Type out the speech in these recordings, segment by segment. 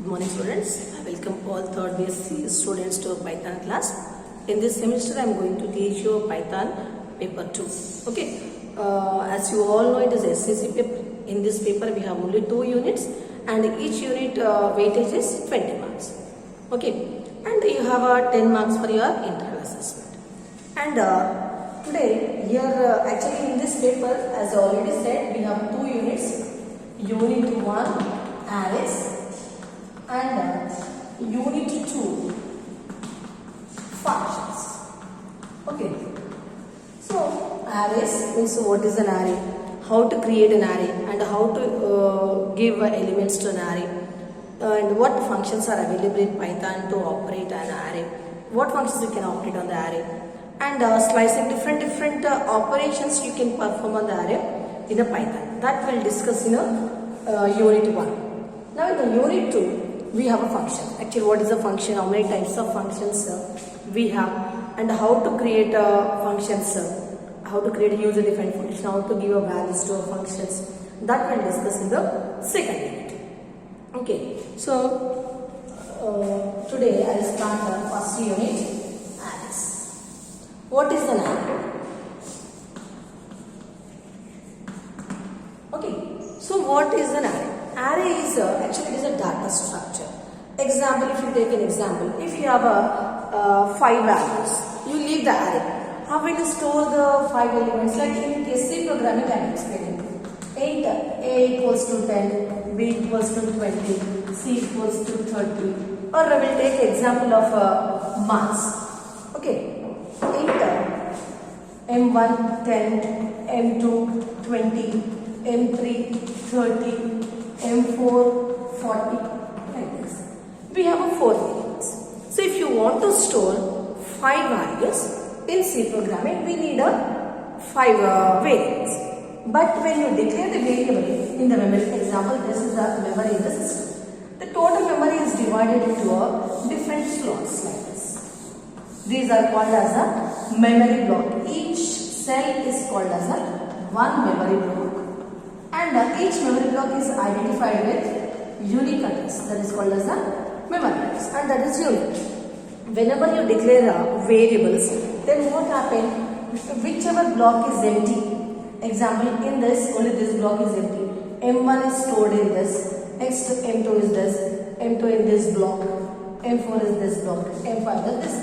Good morning students. I welcome all third BSc students to Python class. In this semester I am going to teach you Python paper 2. Okay. As you all know, it is SCC paper. In this paper we have only 2 units and each unit weightage is 20 marks. Okay. And you have 10 marks for your internal assessment. And today here actually in this paper, as I already said, we have 2 units. Unit 1 arrays and unit 2 functions. Okay, so arrays means what is an array, how to create an array and how to give elements to an array, and what functions are available in Python to operate an array, what functions you can operate on the array, and slicing different operations you can perform on the array in a Python. That will discuss in a unit 1. Now in the unit 2 we have a function. Actually, what is a function? How many types of functions we have, and how to create functions, how to create a user-defined function, how to give a values to a functions. That we'll discuss in the second unit. Okay, so today I will start the first unit, arrays. What is an array? Okay, so what is an array? Array is actually it is a data structure. Example, if you take an example, if you have 5 values, you leave the array. How will you store the 5 elements? Like in C programming, I am explaining. 8, A equals to 10, B equals to 20, C equals to 30. Or I will take example of marks. Okay, 8, M1 10, M2 20, M3 30. M4 40, like this. We have a 4 variables. So if you want to store 5 values in C programming, we need a 5 variables. But when you declare the variable in the memory, example, this is the memory in the system. The total memory is divided into different slots like this. These are called as a memory block. Each cell is called as a one memory block. And each memory block is identified with unique address, that is called as a memory address, and that is unique. Whenever you declare variables, then what happens? Whichever block is empty, example in this, only this block is empty. M1 is stored in this, next M2 is this, M2 in this block, M4 is this block, M5 is this.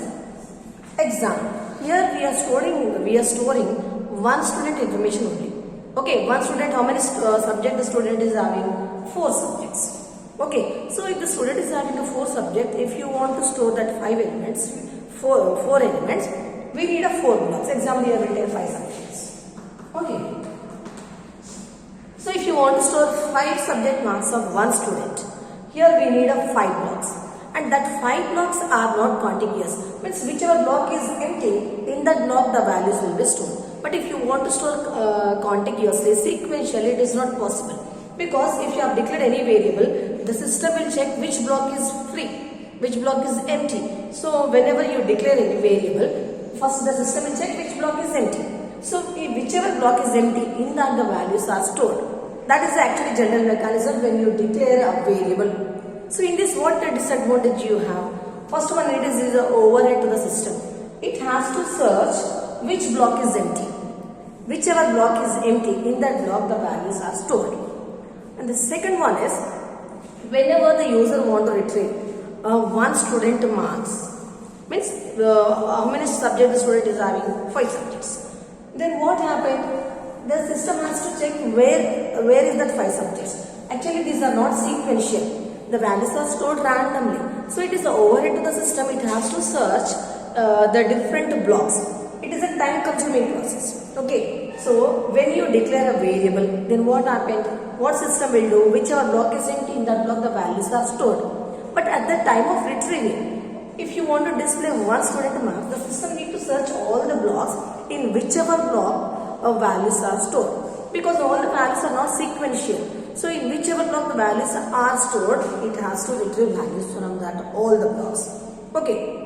Example, here we are storing one student information only. Okay, one student, how many subject the student is having? 4 subjects. Okay, so if the student is having a 4 subject, if you want to store that 5 elements, 4 elements, we need a 4 blocks. Example, here we take 5 subjects. Okay. So if you want to store 5 subject marks of one student, here we need a 5 blocks. And that 5 blocks are not contiguous. Means whichever block is empty, in that block the values will be stored. But if you want to store contiguously, sequentially, it is not possible. Because if you have declared any variable, the system will check which block is free, which block is empty. So whenever you declare any variable, first the system will check which block is empty. So whichever block is empty, in that the values are stored. That is actually general mechanism when you declare a variable. So in this, what the disadvantage you have? First one, it is the overhead to the system. It has to search which block is empty. Whichever block is empty, in that block the values are stored. And the second one is, whenever the user want to retrieve one student marks, means how many subjects the student is having? 5 subjects. Then what happened? The system has to check where is that 5 subjects. Actually these are not sequential. The values are stored randomly. So it is the overhead to the system. It has to search the different blocks. It is a time consuming process. Okay, so when you declare a variable, then what happened? What system will do? Whichever block is empty, in that block the values are stored. But at the time of retrieving, if you want to display one student marks, the system need to search all the blocks in whichever block values are stored. Because all the values are not sequential. So in whichever block the values are stored, it has to retrieve values from that all the blocks. Okay.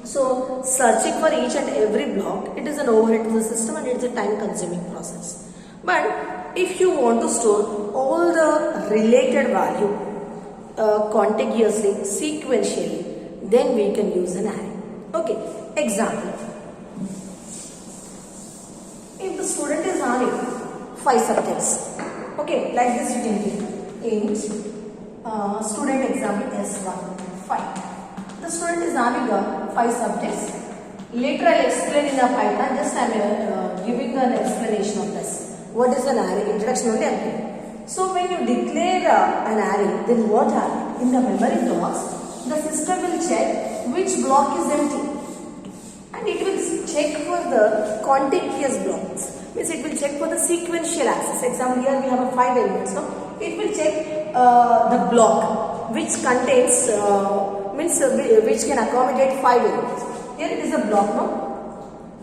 So searching for each and every block, it is an overhead to the system and it is a time consuming process. But if you want to store all the related value contiguously, sequentially, then we can use an array. Okay, example. If the student is having 5 subjects, okay, like this you can take int student example S1 5. The student is having 5 subjects. Later I will explain in the Python. Just I am giving an explanation of this. What is an array? Introduction only I am giving. So when you declare an array, then what happens? In the memory blocks, the system will check which block is empty, and it will check for the contiguous blocks. Means it will check for the sequential access. Example, here we have 5 elements. So it will check the block which contains which can accommodate 5 elements. Here it is a block, no?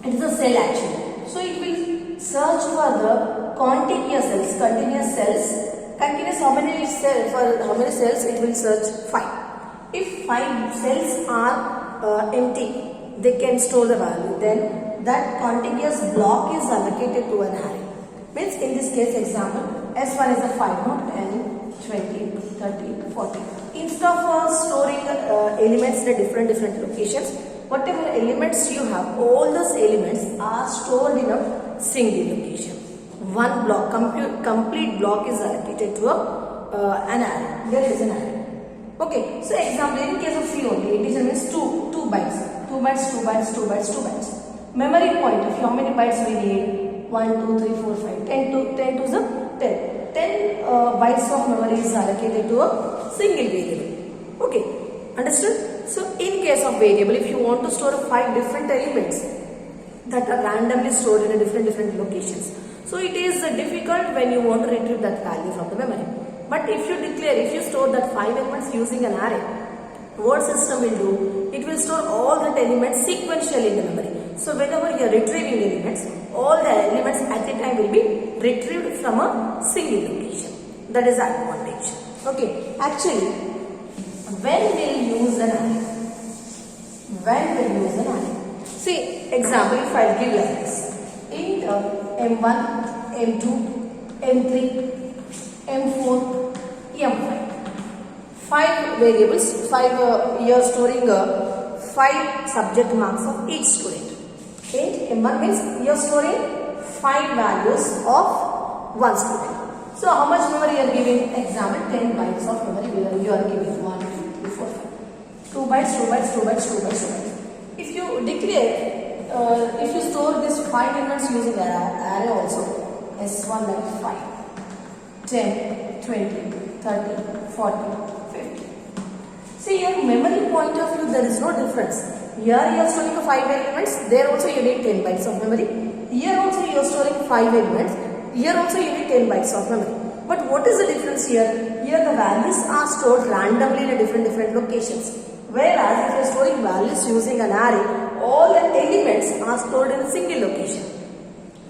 It is a cell actually. So it will search for the contiguous cells, continuous cells. Continuous how many cells? For how many cells? It will search 5. If 5 cells are empty, they can store the value. Then that contiguous block is allocated to an array. Means in this case example, S1 is a 5, no? 10, 20, 30, 40. Instead of storing elements in different locations, whatever elements you have, all those elements are stored in a single location. One block, complete block is allocated to an array. Here is an array. Okay, so example, in case of C only, integer means 2 bytes. 2 bytes, 2 bytes, 2 bytes, 2 bytes. Memory point of how many bytes we need? 1, 2, 3, 4, 5. 10 to the 10. 10 bytes of memory is allocated to a single variable. Okay, understood? So in case of variable, if you want to store 5 different elements that are randomly stored in a different locations, so it is difficult when you want to retrieve that value from the memory. But if you store that 5 elements using an array, what system will do? It will store all that elements sequentially in the memory. So whenever you are retrieving elements, all the elements at a time will be retrieved from a single location. That is the advantage. Okay, actually, when we'll use an array? When we'll use an array? See, example, if I give like this. Int M1, M2, M3, M4, M5. 5 variables, 5 you are storing 5 subject marks of each student. Int M1 means you are storing 5 values of one student. So how much memory you are giving? Example, 10 bytes of memory you are giving. 1, 2, 3, 4, 5. 2 bytes, 2 bytes, 2 bytes, 2 bytes, 2 bytes. If you declare, if you store this 5 elements using an array also, S1 like 5, 10, 20, 30, 40, 50. See, your memory point of view, there is no difference. Here you are storing 5 elements, there also you need 10 bytes of memory. Here also you are storing 5 elements, here also you need 10 bytes of memory. But what is the difference here? Here the values are stored randomly in a different locations. Whereas if you are storing values using an array, all the elements are stored in a single location.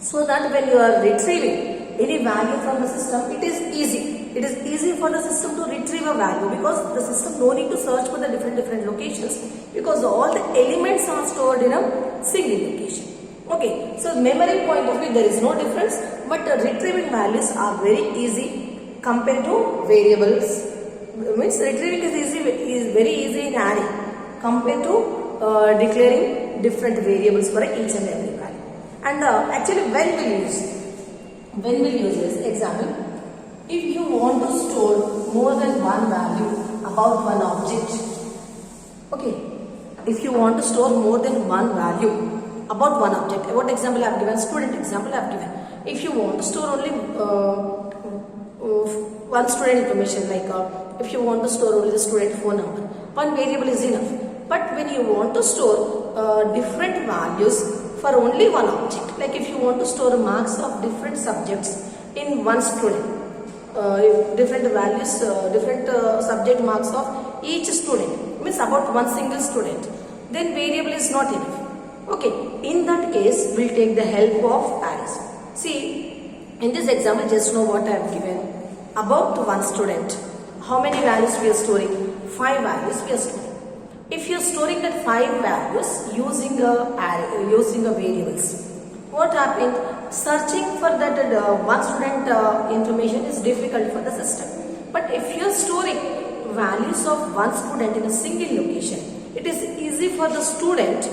So that when you are retrieving any value from the system, it is easy. It is easy for the system to retrieve a value because the system no need to search for the different locations because all the elements are stored in a single location. Okay, so memory point of view there is no difference, but retrieving values are very easy compared to variables. Means retrieving is very easy in array compared to declaring different variables for each and every value. And actually when we'll use this example, if you want to store more than one value about one object, okay, if you want to store more than one value about one object, what example I have given? Student example I have given. If you want to store only one student information, like if you want to store only the student phone number, one variable is enough. But when you want to store different values for only one object, like if you want to store marks of different subjects in one student, different values, different subject marks of each student, means about one single student, then variable is not enough. Okay, in that case, we'll take the help of arrays. See, in this example, just know what I have given. About one student, how many values we are storing? 5 values we are storing. If you are storing that 5 values using a variables, what happened? Searching for that one student information is difficult for the system. But if you are storing values of one student in a single location, it is easy for the student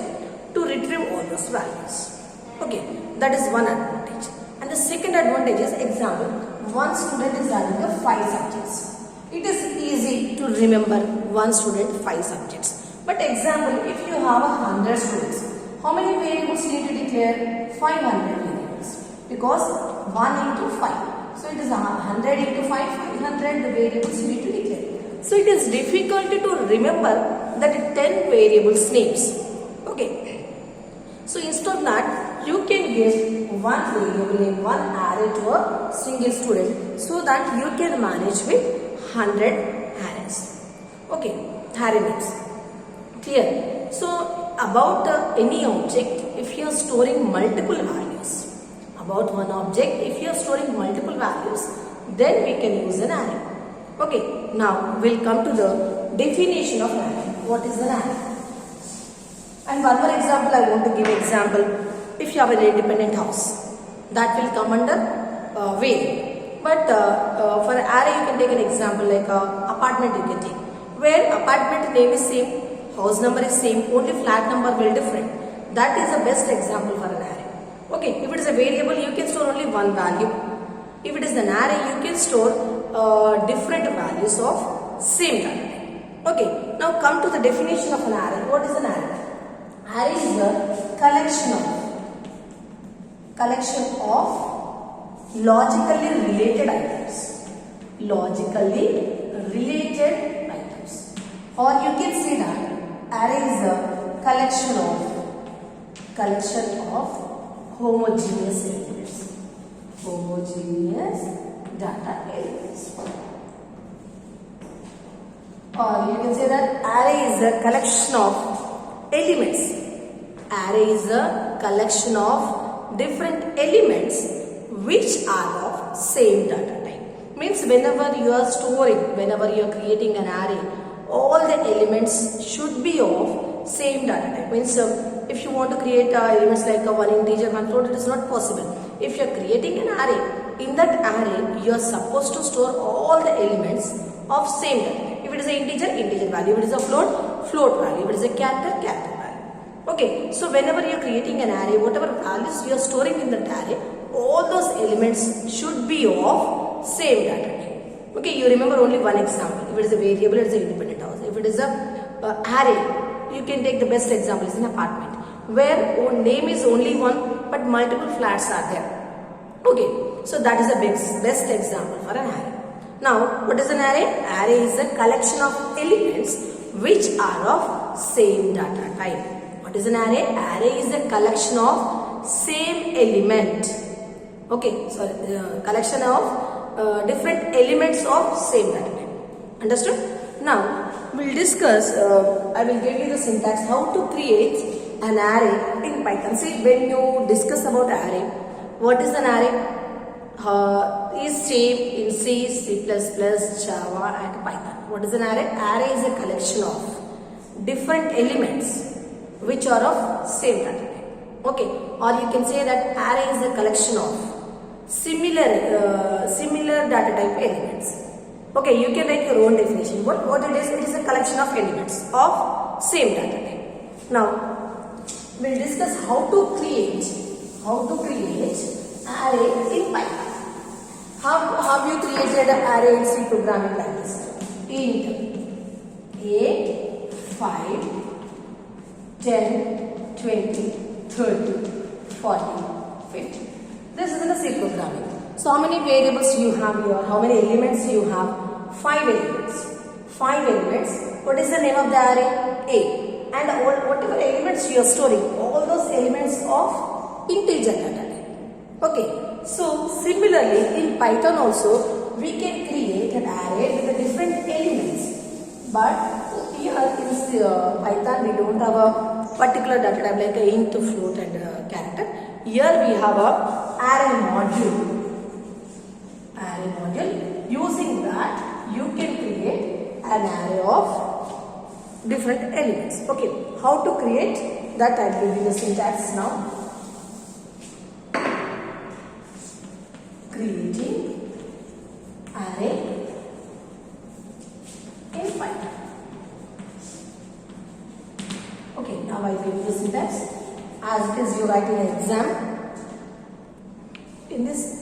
to retrieve all those values. Okay, that is one advantage. And the second advantage is, example, one student is having the 5 subjects. It is easy to remember one student 5 subjects. But example, if you have 100 students, how many variables need to declare? 500 variables. Because 1 into 5. So it is 100 into 5, 500 variables you need to declare. So it is difficult to remember that 10 variables names. Okay. So instead of that, you can give one variable in one array to a single student, so that you can manage with 100 arrays. Okay, array names. Clear? So about any object, if you are storing multiple values, about one object, if you are storing multiple values, then we can use an array. Okay, now we'll come to the definition of an array. What is an array? And one more example, I want to give example. If you have an independent house, that will come under variable. But for array, you can take an example like apartment you can take, where apartment name is same, house number is same, only flat number will different. That is the best example for an array. Okay, if it is a variable, you can store only one value. If it is an array, you can store different values of same data. Okay, now come to the definition of an array. What is an array? Array is a collection of logically related items. Logically related items. Or you can say that array is a collection of homogeneous elements. Homogeneous data elements. Or you can say that array is a collection of elements. Array is a collection of different elements which are of same data type. Means whenever you are storing, whenever you are creating an array, all the elements should be of same data type. Means if you want to create elements like one integer, one float, it is not possible. If you are creating an array, in that array you are supposed to store all the elements of same data type. If it is an integer, integer value. If it is a float, float value. If it is a character, character value. Okay, so whenever you are creating an array, whatever values you are storing in that array, all those elements should be of same data type. Okay, you remember only one example. If it is a variable, it is an independent house. If it is a array, you can take the best example is an apartment, where name is only one but multiple flats are there. Okay, so that is the best example for an array. Now, what is an array? Array is a collection of elements which are of same data type. What is an array? Array is a collection of same element. Okay, sorry, collection of different elements of same data type. Understood? Now, we'll discuss, I will give you the syntax how to create an array in Python. See, when you discuss about array, what is an array? Is same in C, C++, Java and Python. What is an array? Array is a collection of different elements which are of same data type. Okay, or you can say that array is a collection of similar data type elements. Okay, you can write your own definition. What it is a collection of elements of same data type. Now, we'll discuss how to create array in Python. How you created an array in C programming like this? Int A, 5, 10, 20, 30, 40, 50. This is in the C programming. So how many variables you have here? How many elements you have? 5 elements. 5 elements. What is the name of the array? A. And whatever elements you are storing, all those elements of integer data type. Okay. So similarly in Python also we can create an array with the different elements. But here in Python we don't have a particular data type like a int, float and character. Here we have a array module. Array module. Using that you can create an array of different elements. Okay. How to create that? I will give you the syntax now. Creating array in Python. Now I give you the syntax. As it is you write in an exam. In this,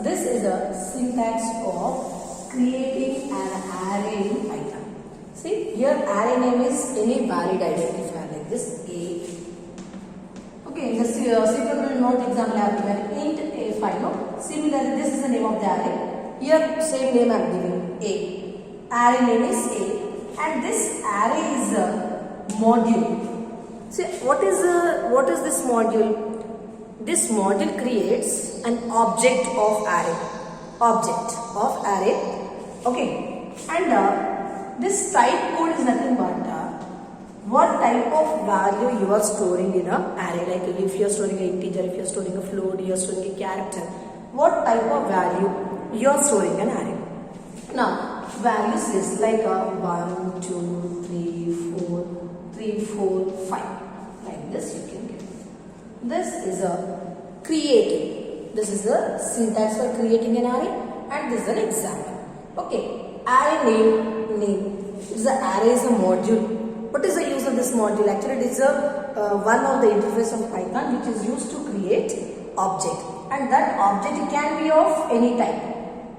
this is a syntax of creating an array in Python. See, here array name is any valid identifier like this A. Okay, in the simple note example I have given int A5. No? Similarly, this is the name of the array. Here same name I am giving A. Array name is A, and this array is a module. See, what is this module? This module creates an object of array. Okay, and this type code is nothing but what type of value you are storing in a array. Like if you are storing an integer, if you are storing a float, you are storing a character. What type of value you are storing an array. Now values is like 1, 2, 3, 4, 3, 4, 5. Like this you can get. This is a creating. This is the syntax for creating an array, and this is an example. Okay, array name. Is the array is a module. What is the use of this module? Actually, it is a one of the interface of Python which is used to create object, and that object can be of any type.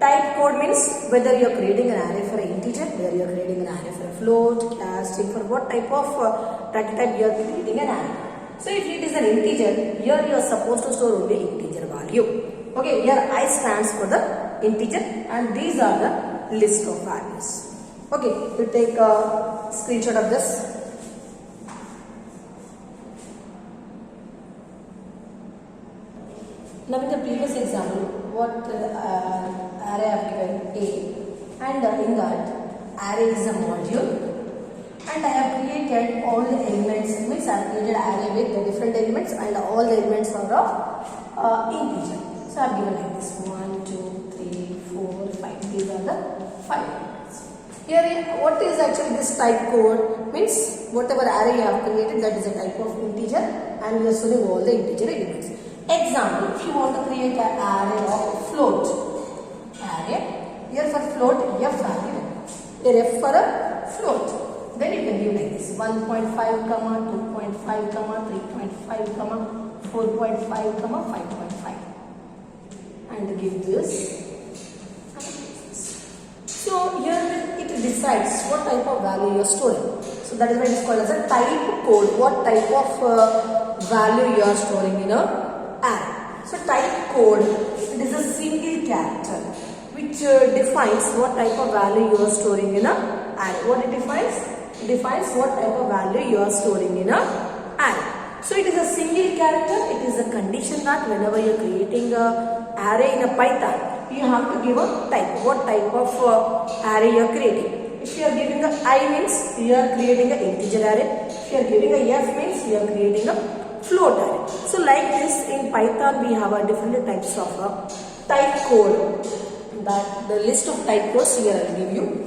Type code means whether you are creating an array for an integer, whether you are creating an array for a float, class, string, for what type of data type you are creating an array. So if it is an integer, here you are supposed to store only integer value. Okay, here I stands for the integer, and these are the list of values. Okay, you take a screenshot of this. Now in the previous example, what array I have given A, and in that array is a module. And I have created all the elements, means I have created array with the different elements, and all the elements are of integer. So I have given like this 1, 2, 3, 4, 5. These are the 5 elements. Here, what is actually this type code? Means whatever array you have created, that is a type of integer, and you are storing all the integer elements. Example, if you want to create an array of float, here for float, F value, here F for a float. Then you can give like this 1.5, 2.5, 3.5, 4.5, 5.5, and give this. So here it decides what type of value you are storing. So that is why it is called as a type code. What type of value you are storing in a array. So type code, it is a single character which defines what type of value you are storing in a array. What it defines? It defines what type of value you are storing in a array. So it is a single character. It is a condition that whenever you are creating a array in a Python, you have to give a type. What type of array you are creating? If you are giving a I means you are creating an integer array. If you are giving a F means you are creating a float array. So like this in Python we have a different types of type code. That the list of type codes here I will give you.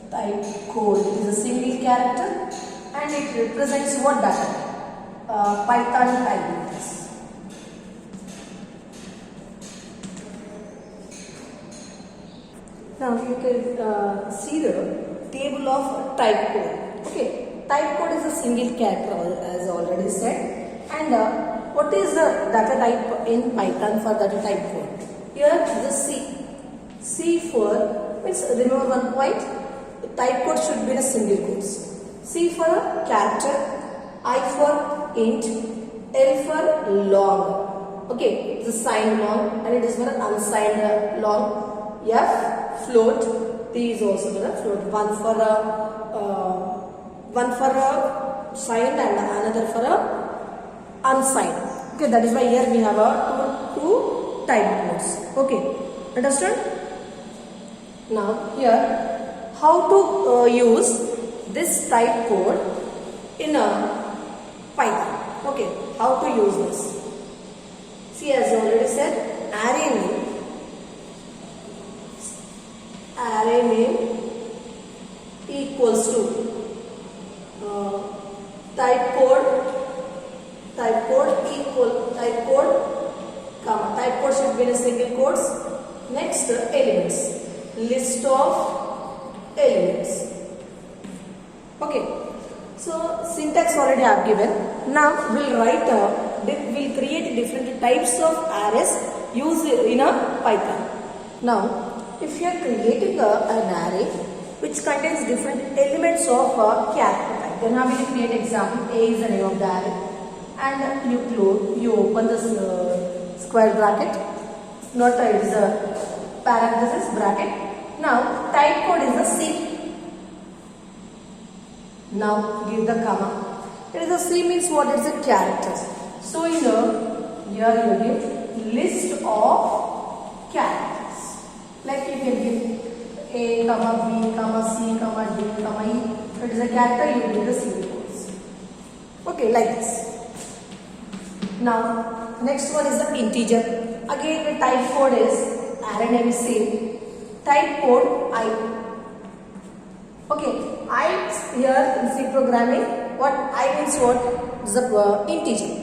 Type code is a single character and it represents what data? Python type. Now you can see the table of type code. Okay, type code is a single character as already said. And what is the data type in Python for data type code? Here the C. C for means remember one point. The type code should be in a single quotes. C for a character, I for int, L for long. Okay, it's a signed long and it is for an unsigned long. F float. T is also for a float. One for a signed and another for a unsigned. Okay, that is why here we have a two type codes. Okay, understood? Now here, how to use this type code in a Python. Okay, how to use this? See, as I already said, array name equals to type code given a single quotes. Next, elements. List of elements. Okay. So syntax already I have given. Now we'll create different types of arrays used in a Python. Now, if you are creating an array which contains different elements of a character type, then how will you create example? A is the name of the array, and you open the square bracket. Not it is a parenthesis bracket. Now type code is the C. Now give the comma. It is a C means what? It's a character. So in here you give list of characters. Like you can give A, comma B, comma C, comma D, comma E. It is a character, you give the single quotes. Okay, like this. Now next one is the integer. Again the type code is array name is same. Type code I. Okay, I here in C programming, what I means what is the integer.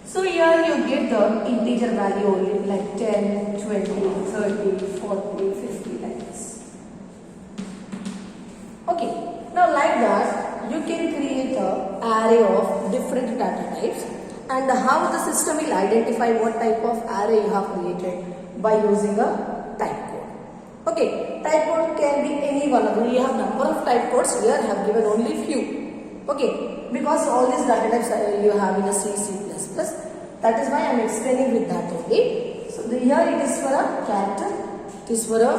So here you give the integer value only like 10, 20, 30, 40, 50 like this. Okay, now like that you can create an array of different data types, and how the system will identify what type of array you have created by using a type code. Okay, type code can be any one of them. You have number of type codes. Here I have given only few. Okay, because all these data types you have in a C, C++. That is why I am explaining with that only. So here it is for a character, it is for a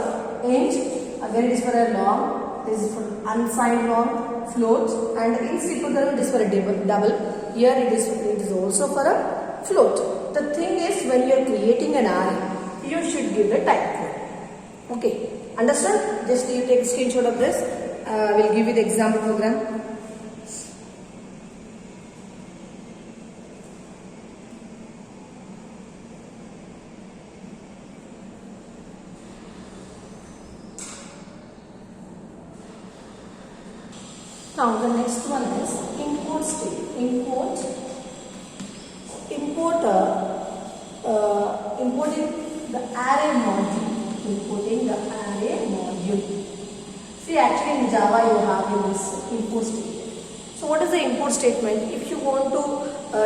int, again it is for a long, it is for unsigned long, float, and in C program it is for a double. Here it is also for a float. The thing is, when you are creating an array, you should give the type code. Okay, understand? Just you take a screenshot of this. We'll give you the example program. Now the next one is import state. Importing the array module. Importing the array module. See, actually in Java you have this import statement. So what is the import statement? If you want to,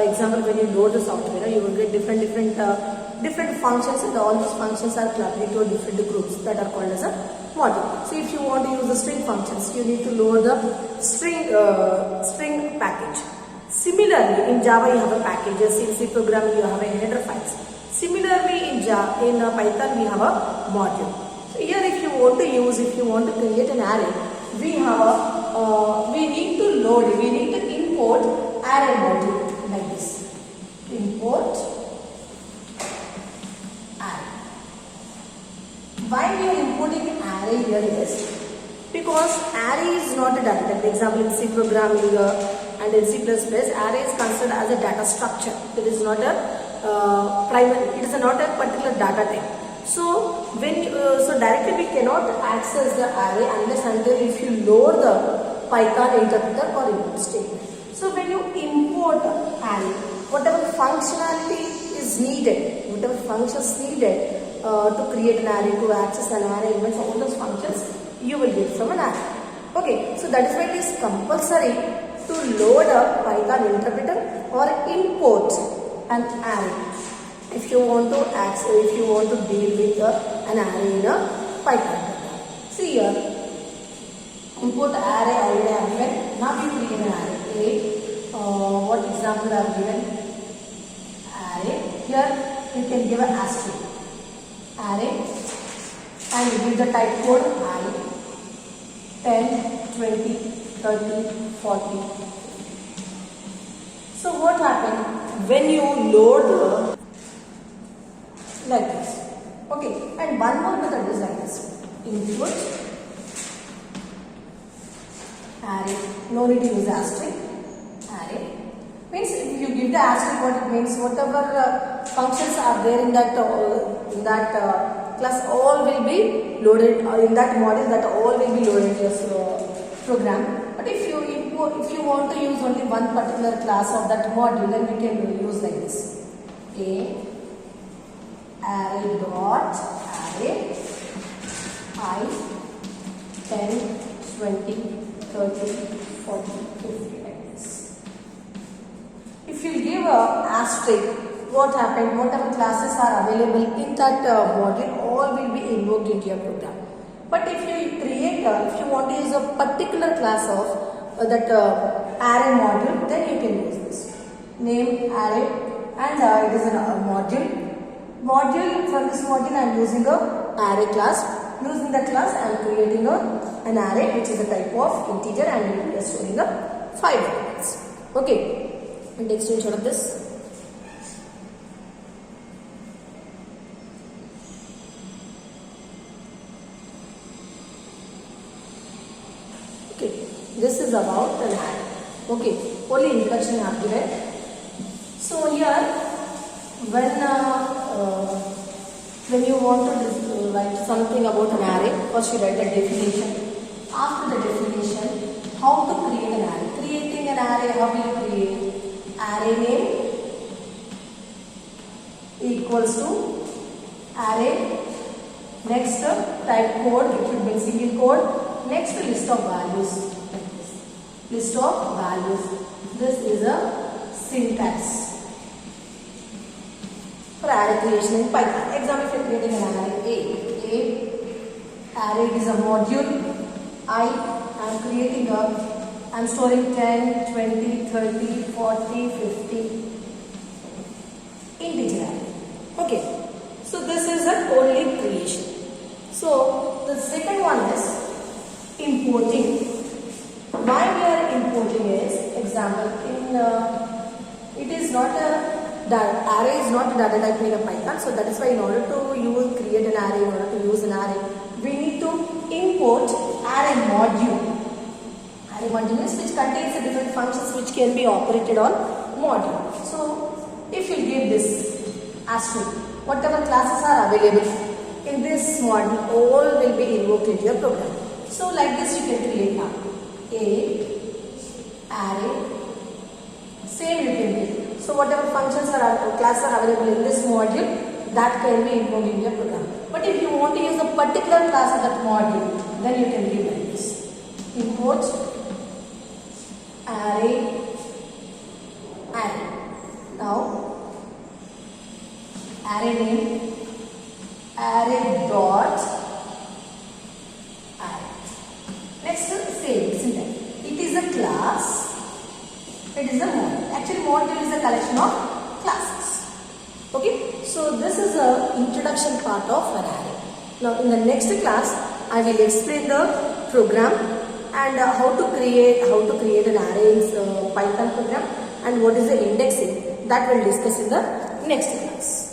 example, when you load the software, you will get different functions, and all these functions are clubbed into different groups that are called as a module. So if you want to use the string functions, you need to load the string package. Similarly, in Java you have a packages, in C programming you have a header files. Similarly, in Python we have a module. So here, if you want to create an array, we need to import array module like this. Import array. Why we are importing array here is because array is not a data type. For example, in C programming and in C++, array is considered as a data structure. It is not a primary. It is not a particular data type. So directly we cannot access the array unless until if you load the Python interpreter or import statement. So when you import array, whatever functionality is needed, whatever functions needed to create an array, to access an array, even all those functions you will get from an array. Okay, so that is why it is compulsory to load a Python interpreter or import an array if you want to deal with an array in a Python. See here, import array already I have given. Now we create an array. What example I have given? Array. Here you can give an asterisk. Array, and give the type code I. 10, 20, 30, 40. So what happened when you load like this? Okay, and one more method is like this. Input array. No need to use asterisk. Array means if you give the asterisk, what it means, whatever functions are there in that class, all will be loaded in that module. That all will be loaded in your program. But if you want to use only one particular class of that module, then we can use like this. A array dot array I 10, 20, 30, 40, 50 like this. If you give a asterisk, what happened? Whatever classes are available in that module, all will be invoked into your program. But if you create, if you want to use a particular class of that array module, then you can use this name array, and it is a module. For this module, I am using a array class. Using that class, I am creating an array, which is a type of integer, and we are storing the 5 elements. Okay, and take screenshot of this. Okay, this is about an array. Okay, only introduction I have given. So here, when you want to write something about an array, first you write a definition. After the definition, how to create an array. Creating an array, how will you create? Array name equals to array. Next, type code, it should be single code. Next, list of values. List of values. This is a syntax for array creation in Python. Example, if you are creating an array A. Array is a module. I am creating I am storing 10, 20, 30, 40, 50 integer array. Okay. So this is a only creation. So the second one is importing. Why we are importing is, example, in it is not a array is not a data type in a Python, so that is why in order to create an array, in order to use an array, we need to import array module. Array module is which contains the different functions which can be operated on module. So if you give this asterisk, whatever classes are available in this module, all will be invoked into your program. So like this you can create now array, same you can do. So whatever functions are classes are available in this module, that can be invoked in your program. But if you want to use a particular class of that module, then you can give like this. Import array. Now array name array dot array. Next, same syntax. It is a class. It is a module. Actually, module is a collection of classes. Okay. So this is the introduction part of an array. Now in the next class, I will explain the program and how to create an array in Python program, and what is the indexing. That we'll discuss in the next class.